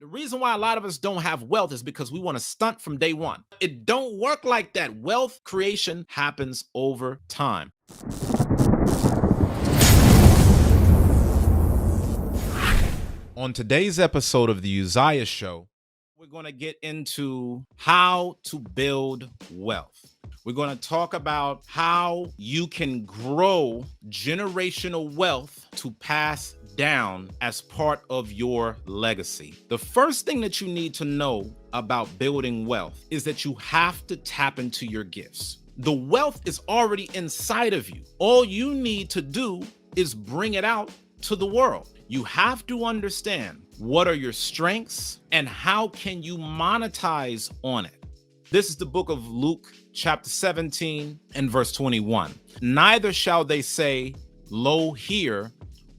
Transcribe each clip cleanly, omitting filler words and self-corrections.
The reason why a lot of us don't have wealth is because we want to stunt from day one. It don't work like that. Wealth creation happens over time. On today's episode of the Uzziah Show, we're going to get into how to build wealth. We're going to talk about how you can grow generational wealth to pass down as part of your legacy. The first thing that you need to know about building wealth is that you have to tap into your gifts. The wealth is already inside of you. All you need to do is bring it out to the world. You have to understand what are your strengths and how can you monetize on it. This is the book of Luke, chapter 17 and verse 21. Neither shall they say, lo here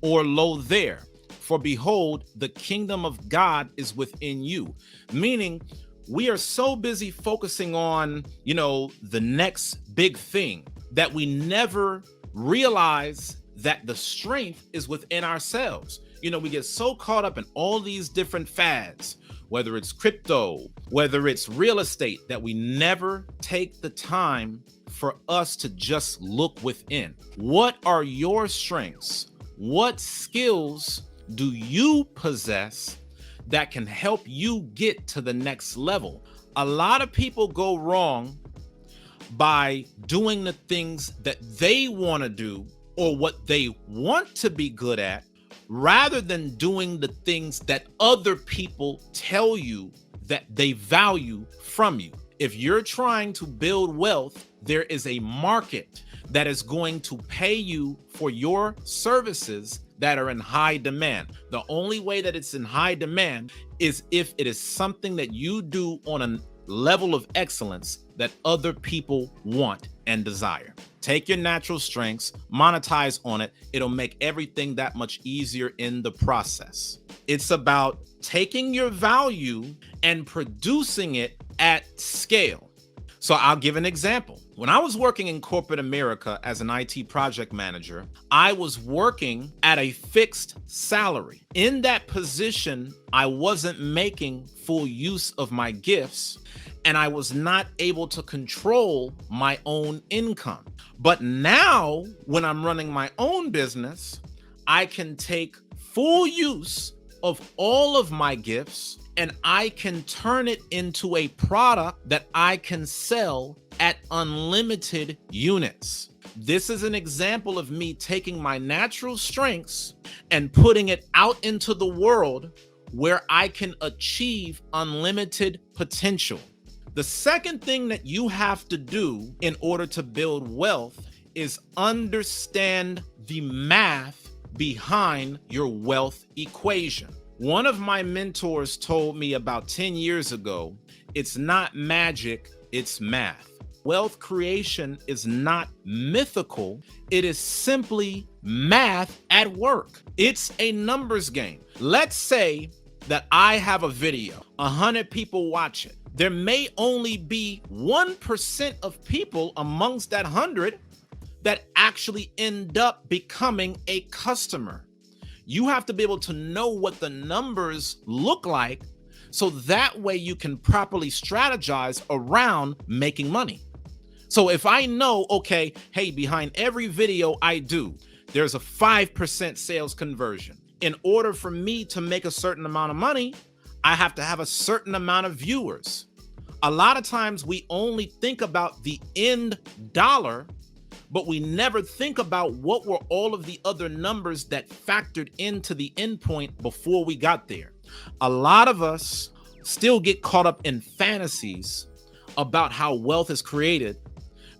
or lo there, for behold, the kingdom of God is within you. Meaning, we are so busy focusing on, the next big thing that we never realize that the strength is within ourselves. We get so caught up in all these different fads, whether it's crypto, whether it's real estate, that we never take the time for us to just look within. What are your strengths? What skills do you possess that can help you get to the next level? A lot of people go wrong by doing the things that they want to do or what they want to be good at, rather than doing the things that other people tell you that they value from you. If you're trying to build wealth, there is a market that is going to pay you for your services that are in high demand. The only way that it's in high demand is if it is something that you do on a level of excellence that other people want and desire. Take your natural strengths, monetize on it. It'll make everything that much easier in the process. It's about taking your value and producing it at scale. So I'll give an example. When I was working in corporate America as an IT project manager, I was working at a fixed salary. In that position, I wasn't making full use of my gifts, and I was not able to control my own income. But now, when I'm running my own business, I can take full use of all of my gifts and I can turn it into a product that I can sell at unlimited units. This is an example of me taking my natural strengths and putting it out into the world where I can achieve unlimited potential. The second thing that you have to do in order to build wealth is understand the math behind your wealth equation. One of my mentors told me about 10 years ago, it's not magic, it's math. Wealth creation is not mythical. It is simply math at work. It's a numbers game. Let's say that I have a video, 100 people watch it. There may only be 1% of people amongst that 100 that actually end up becoming a customer. You have to be able to know what the numbers look like so that way you can properly strategize around making money. So if I know, okay, hey, behind every video I do, there's a 5% sales conversion. In order for me to make a certain amount of money, I have to have a certain amount of viewers. A lot of times we only think about the end dollar, but we never think about what were all of the other numbers that factored into the endpoint before we got there. A lot of us still get caught up in fantasies about how wealth is created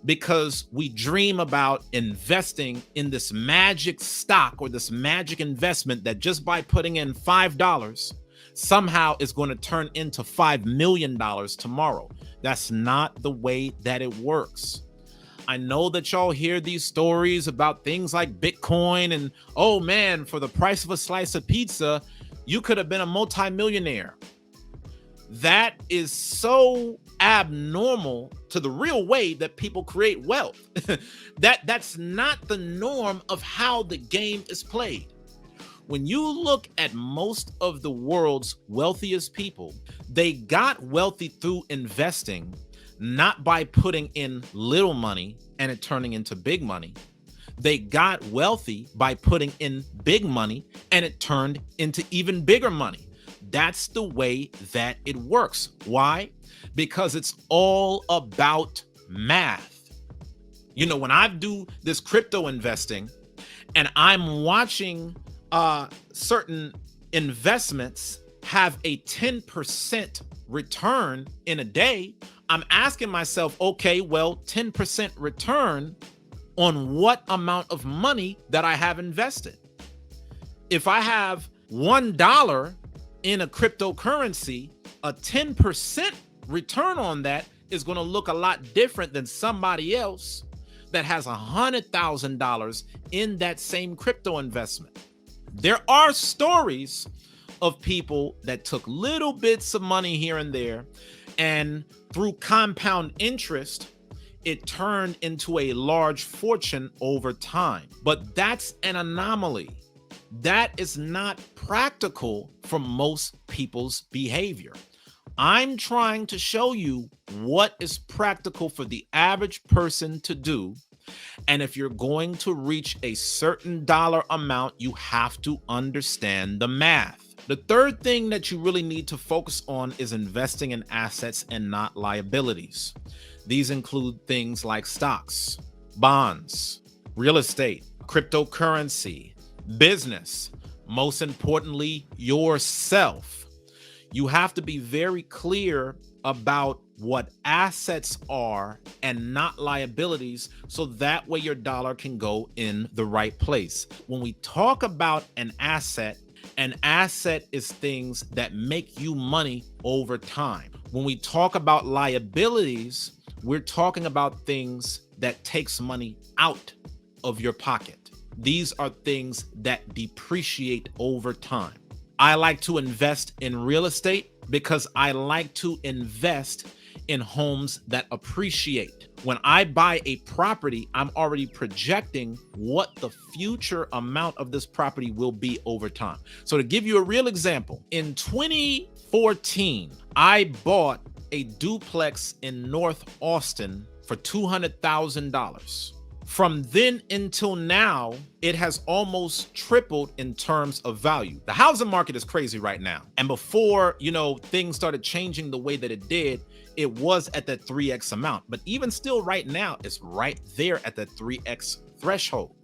because we dream about investing in this magic stock or this magic investment that just by putting in $5 somehow is going to turn into $5 million tomorrow. That's not the way that it works. I know that y'all hear these stories about things like Bitcoin and, oh man, for the price of a slice of pizza, you could have been a multimillionaire. That is so abnormal to the real way that people create wealth. That's not the norm of how the game is played. When you look at most of the world's wealthiest people, they got wealthy through investing, not by putting in little money and it turning into big money. They got wealthy by putting in big money and it turned into even bigger money. That's the way that it works. Why? Because it's all about math. You know, when I do this crypto investing and I'm watching certain investments have a 10% return in a day, I'm asking myself, okay, well, 10% return on what amount of money that I have invested? If I have $1 in a cryptocurrency, a 10% return on that is going to look a lot different than somebody else that has $100,000 in that same crypto investment. There are stories of people that took little bits of money here and there, and through compound interest, it turned into a large fortune over time. But that's an anomaly. That is not practical for most people's behavior. I'm trying to show you what is practical for the average person to do. And if you're going to reach a certain dollar amount, you have to understand the math. The third thing that you really need to focus on is investing in assets and not liabilities. These include things like stocks, bonds, real estate, cryptocurrency, business, most importantly, yourself. You have to be very clear about what assets are and not liabilities, so that way your dollar can go in the right place. When we talk about an asset is things that make you money over time. When we talk about liabilities, we're talking about things that takes money out of your pocket. These are things that depreciate over time. I like to invest in real estate because I like to invest in homes that appreciate. When I buy a property, I'm already projecting what the future amount of this property will be over time. So to give you a real example, in 2014, I bought a duplex in North Austin for $200,000. From then until now, it has almost tripled in terms of value. The housing market is crazy right now. And before, things started changing the way that it did, it was at that 3x amount. But even still right now, it's right there at that 3x threshold.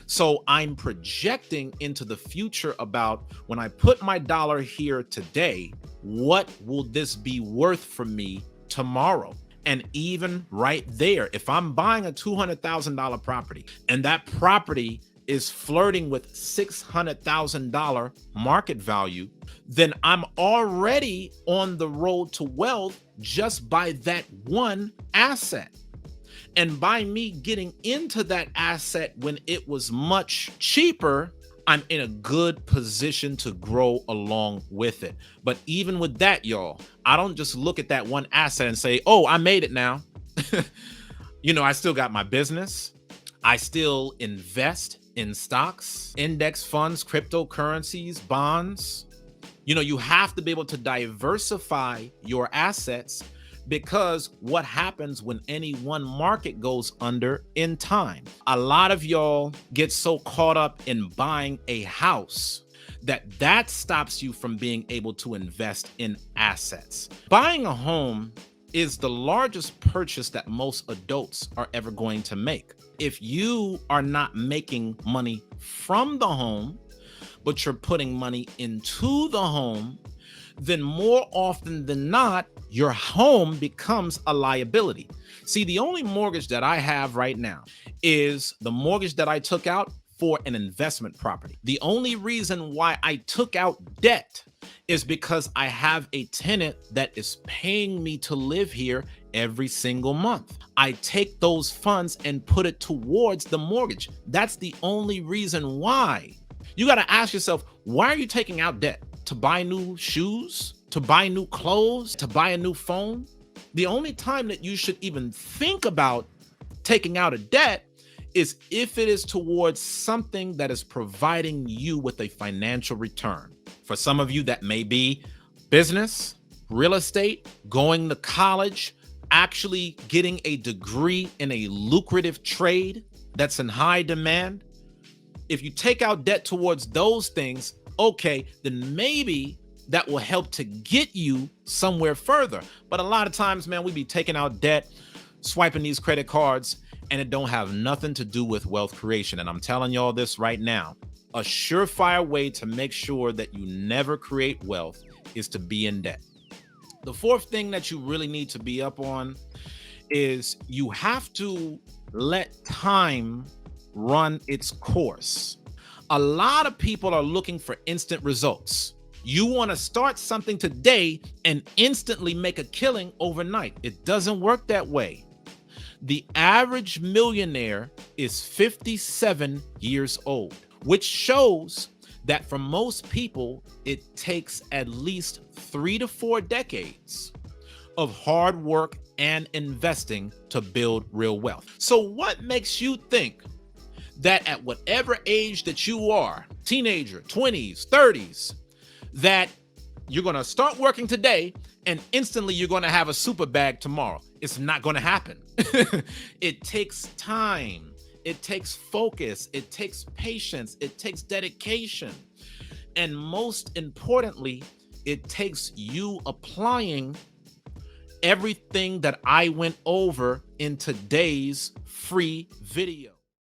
So I'm projecting into the future about when I put my dollar here today, what will this be worth for me tomorrow? And even right there, if I'm buying a $200,000 property and that property is flirting with $600,000 market value, then I'm already on the road to wealth just by that one asset. And by me getting into that asset when it was much cheaper, I'm in a good position to grow along with it. But even with that, y'all, I don't just look at that one asset and say, oh, I made it now. I still got my business. I still invest in stocks, index funds, cryptocurrencies, bonds. You have to be able to diversify your assets, because what happens when any one market goes under in time? A lot of y'all get so caught up in buying a house that stops you from being able to invest in assets. Buying a home is the largest purchase that most adults are ever going to make. If you are not making money from the home, but you're putting money into the home, then more often than not, your home becomes a liability. See, the only mortgage that I have right now is the mortgage that I took out for an investment property. The only reason why I took out debt is because I have a tenant that is paying me to live here every single month. I take those funds and put it towards the mortgage. That's the only reason why. You got to ask yourself, why are you taking out debt? To buy new shoes, to buy new clothes, to buy a new phone? The only time that you should even think about taking out a debt is if it is towards something that is providing you with a financial return. For some of you, that may be business, real estate, going to college, actually getting a degree in a lucrative trade that's in high demand. If you take out debt towards those things, okay, then maybe that will help to get you somewhere further. But a lot of times, man, we be taking out debt, swiping these credit cards, and it don't have nothing to do with wealth creation. And I'm telling y'all this right now, a surefire way to make sure that you never create wealth is to be in debt. The fourth thing that you really need to be up on is you have to let time run its course. A lot of people are looking for instant results. You want to start something today and instantly make a killing overnight. It doesn't work that way. The average millionaire is 57 years old, which shows that for most people, it takes at least 3 to 4 decades of hard work and investing to build real wealth. So what makes you think that at whatever age that you are, teenager, 20s, 30s, that you're going to start working today and instantly you're going to have a super bag tomorrow? It's not going to happen. It takes time. It takes focus. It takes patience. It takes dedication. And most importantly, it takes you applying everything that I went over in today's free video.